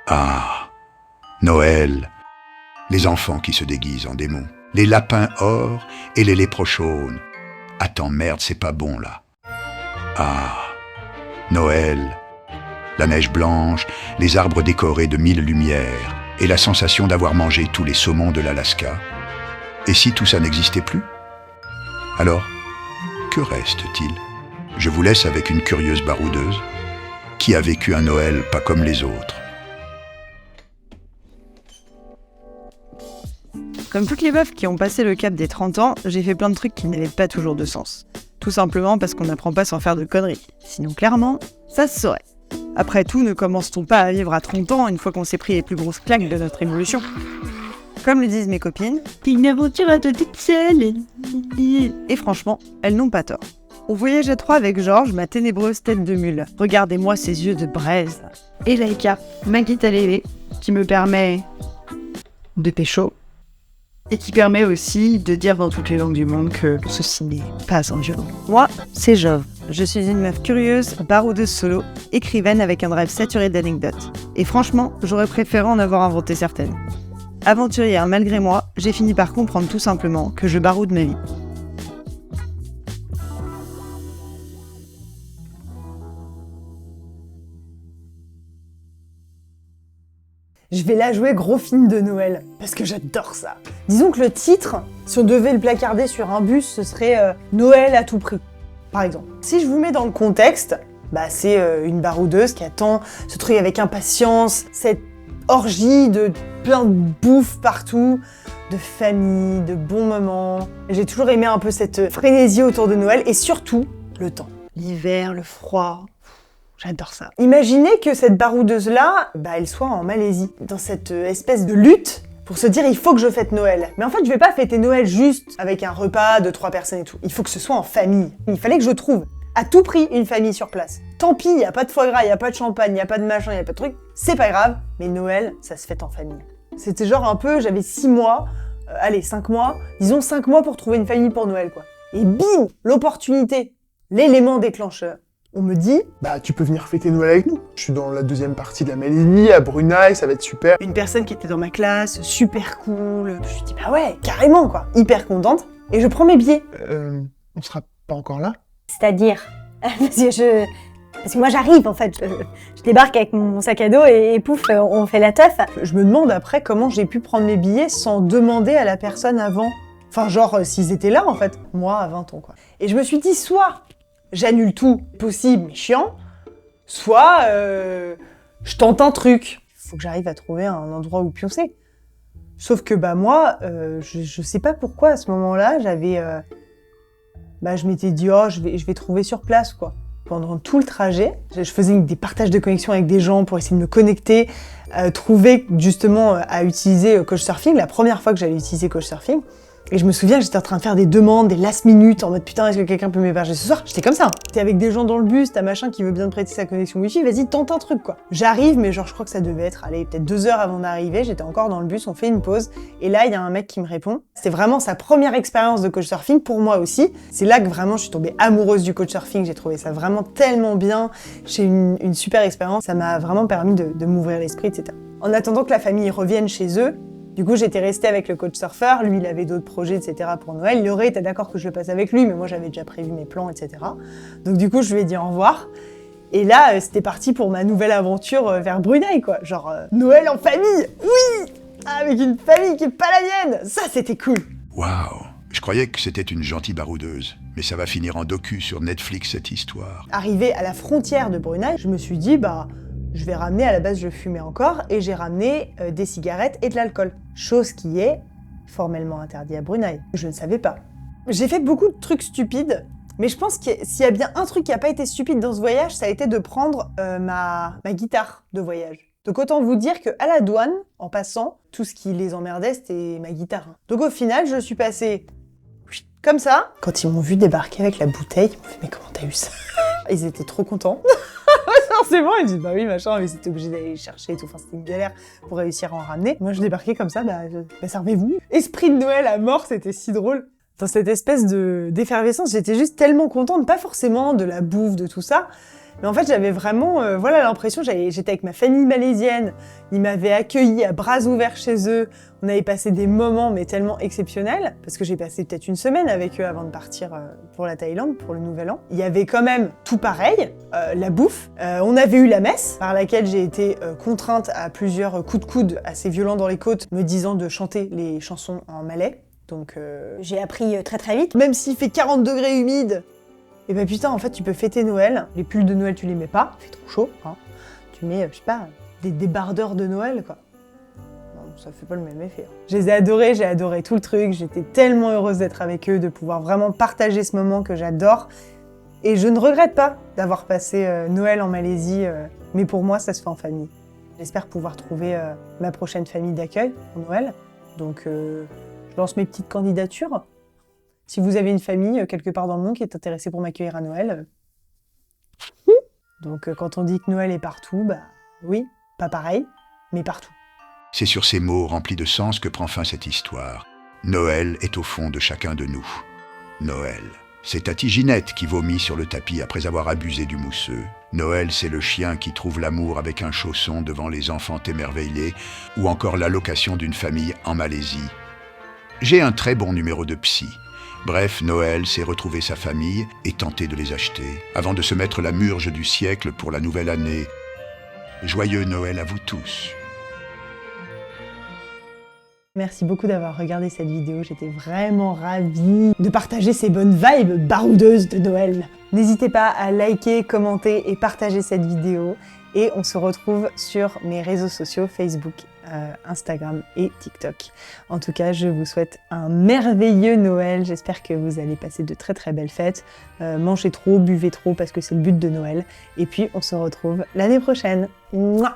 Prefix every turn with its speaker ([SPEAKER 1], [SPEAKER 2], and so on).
[SPEAKER 1] Ah, Noël, les enfants qui se déguisent en démons, les lapins or et les léprochaunes. Attends, merde, c'est pas bon là. Ah, Noël, la neige blanche, les arbres décorés de 1000 lumières et la sensation d'avoir mangé tous les saumons de l'Alaska. Et si tout ça n'existait plus? Alors, que reste-t-il? Je vous laisse avec une curieuse baroudeuse qui a vécu un Noël pas comme les autres.
[SPEAKER 2] Comme toutes les meufs qui ont passé le cap des 30 ans, j'ai fait plein de trucs qui n'avaient pas toujours de sens. Tout simplement parce qu'on n'apprend pas sans faire de conneries. Sinon, clairement, ça se saurait. Après tout, ne commence-t-on pas à vivre à 30 ans une fois qu'on s'est pris les plus grosses claques de notre évolution? Comme le disent mes copines, une aventure à toute seule. Et franchement, elles n'ont pas tort. On voyage à 3 avec Georges, ma ténébreuse tête de mule. Regardez-moi ces yeux de braise. Et Laïka, ma guitare qui me permet de pécho. Et qui permet aussi de dire dans toutes les langues du monde que ceci n'est pas un violon. Moi, c'est Jove. Je suis une meuf curieuse, baroudeuse solo, écrivaine avec un drive saturé d'anecdotes. Et franchement, j'aurais préféré en avoir inventé certaines. Aventurière malgré moi, j'ai fini par comprendre tout simplement que je baroude ma vie.
[SPEAKER 3] Je vais la jouer gros film de Noël, parce que j'adore ça. Disons que le titre, si on devait le placarder sur un bus, ce serait Noël à tout prix, par exemple. Si je vous mets dans le contexte, c'est une baroudeuse qui attend ce truc avec impatience, cette orgie de plein de bouffe partout, de famille, de bons moments. J'ai toujours aimé un peu cette frénésie autour de Noël, et surtout, le temps. L'hiver, le froid... J'adore ça. Imaginez que cette baroudeuse-là, elle soit en Malaisie, dans cette espèce de lutte pour se dire il faut que je fête Noël. Mais en fait, je vais pas fêter Noël juste avec un repas de 3 personnes et tout. Il faut que ce soit en famille. Il fallait que je trouve à tout prix une famille sur place. Tant pis, il y a pas de foie gras, il y a pas de champagne, il y a pas de machin, il y a pas de truc. C'est pas grave, mais Noël, ça se fête en famille. C'était genre un peu, j'avais 6 mois, 5 mois, disons 5 mois pour trouver une famille pour Noël, quoi. Et bim, l'opportunité, l'élément déclencheur. On me dit,
[SPEAKER 4] tu peux venir fêter Noël avec nous. Je suis dans la deuxième partie de la Malaisie, à Brunei, ça va être super.
[SPEAKER 3] Une personne qui était dans ma classe, super cool. Je lui dis, ouais, carrément, quoi. Hyper contente. Et je prends mes billets.
[SPEAKER 4] On sera pas encore là?
[SPEAKER 5] C'est-à-dire parce que moi j'arrive en fait, je débarque avec mon sac à dos et pouf, on fait la teuf.
[SPEAKER 3] Je me demande après comment j'ai pu prendre mes billets sans demander à la personne avant. Enfin genre s'ils étaient là en fait, moi à 20 ans quoi. Et je me suis dit soit j'annule tout, possible mais chiant, soit je tente un truc. Faut que j'arrive à trouver un endroit où pioncer. Sauf que moi, je sais pas pourquoi à ce moment-là, j'avais... je m'étais dit, je vais trouver sur place, quoi. Pendant tout le trajet, je faisais des partages de connexion avec des gens pour essayer de me connecter, trouver justement à utiliser Couchsurfing, la première fois que j'allais utiliser Couchsurfing. Et je me souviens, j'étais en train de faire des demandes, des last minutes, en mode putain, est-ce que quelqu'un peut m'héberger ce soir? J'étais comme ça. T'es avec des gens dans le bus, t'as machin qui veut bien te prêter sa connexion wifi, vas-y, tente un truc quoi. J'arrive, mais je crois que ça devait être, peut-être 2 heures avant d'arriver, j'étais encore dans le bus, on fait une pause, et là, il y a un mec qui me répond. C'était vraiment sa première expérience de Couchsurfing, pour moi aussi. C'est là que vraiment je suis tombée amoureuse du Couchsurfing, j'ai trouvé ça vraiment tellement bien, j'ai une super expérience, ça m'a vraiment permis de m'ouvrir l'esprit, etc. En attendant que la famille revienne chez eux, du coup, j'étais restée avec le Couchsurfer, lui, il avait d'autres projets, etc. pour Noël. Il aurait été d'accord que je le passe avec lui, mais moi, j'avais déjà prévu mes plans, etc. Donc du coup, je lui ai dit au revoir. Et là, c'était parti pour ma nouvelle aventure vers Brunei, quoi. Genre, Noël en famille, oui, avec une famille qui est pas la mienne. Ça, c'était cool.
[SPEAKER 1] Waouh! Je croyais que c'était une gentille baroudeuse, mais ça va finir en docu sur Netflix, cette histoire.
[SPEAKER 3] Arrivé à la frontière de Brunei, je me suis dit, je vais ramener, à la base je fumais encore, et j'ai ramené des cigarettes et de l'alcool. Chose qui est formellement interdite à Brunei. Je ne savais pas. J'ai fait beaucoup de trucs stupides, mais je pense que s'il y a bien un truc qui n'a pas été stupide dans ce voyage, ça a été de prendre ma guitare de voyage. Donc autant vous dire qu'à la douane, en passant, tout ce qui les emmerdait, c'était ma guitare. Donc au final, je suis passée comme ça. Quand ils m'ont vu débarquer avec la bouteille, ils m'ont fait « Mais comment t'as eu ça ?» Ils étaient trop contents. Forcément, ils me disent « Bah oui, machin, mais c'était obligé d'aller chercher et tout. » Enfin, c'était une galère pour réussir à en ramener. Moi, je débarquais comme ça, servez-vous. Esprit de Noël à mort, c'était si drôle. Dans cette espèce d'effervescence, j'étais juste tellement contente, pas forcément de la bouffe, de tout ça, Mais en fait, j'avais vraiment l'impression, j'étais avec ma famille malaisienne, ils m'avaient accueilli à bras ouverts chez eux, on avait passé des moments mais tellement exceptionnels, parce que j'ai passé peut-être une semaine avec eux avant de partir pour la Thaïlande, pour le Nouvel An. Il y avait quand même tout pareil, la bouffe, on avait eu la messe, par laquelle j'ai été contrainte à plusieurs coups de coude assez violents dans les côtes, me disant de chanter les chansons en malais. Donc
[SPEAKER 5] J'ai appris très très vite.
[SPEAKER 3] même s'il fait 40 degrés humide, et ben putain, en fait, tu peux fêter Noël. Les pulls de Noël, tu les mets pas, il fait trop chaud. Hein. Tu mets, je sais pas, des débardeurs de Noël, quoi. Non, ça fait pas le même effet. Hein. Je les ai adorés, j'ai adoré tout le truc. J'étais tellement heureuse d'être avec eux, de pouvoir vraiment partager ce moment que j'adore. Et je ne regrette pas d'avoir passé Noël en Malaisie, mais pour moi, ça se fait en famille. J'espère pouvoir trouver ma prochaine famille d'accueil pour Noël. Donc, je lance mes petites candidatures. Si vous avez une famille quelque part dans le monde qui est intéressée pour m'accueillir à Noël. Donc quand on dit que Noël est partout, bah oui, pas pareil, mais partout.
[SPEAKER 1] C'est sur ces mots remplis de sens que prend fin cette histoire. Noël est au fond de chacun de nous. Noël, c'est Tati Ginette qui vomit sur le tapis après avoir abusé du mousseux. Noël, c'est le chien qui trouve l'amour avec un chausson devant les enfants émerveillés, ou encore l'allocation d'une famille en Malaisie. J'ai un très bon numéro de psy. Bref, Noël, c'est retrouver sa famille et tenter de les acheter, avant de se mettre la murge du siècle pour la nouvelle année. Joyeux Noël à vous tous.
[SPEAKER 3] Merci beaucoup d'avoir regardé cette vidéo, j'étais vraiment ravie de partager ces bonnes vibes baroudeuses de Noël. N'hésitez pas à liker, commenter et partager cette vidéo. Et on se retrouve sur mes réseaux sociaux, Facebook, Instagram et TikTok. En tout cas, je vous souhaite un merveilleux Noël. J'espère que vous allez passer de très très belles fêtes. Mangez trop, buvez trop parce que c'est le but de Noël. Et puis, on se retrouve l'année prochaine. Mouah.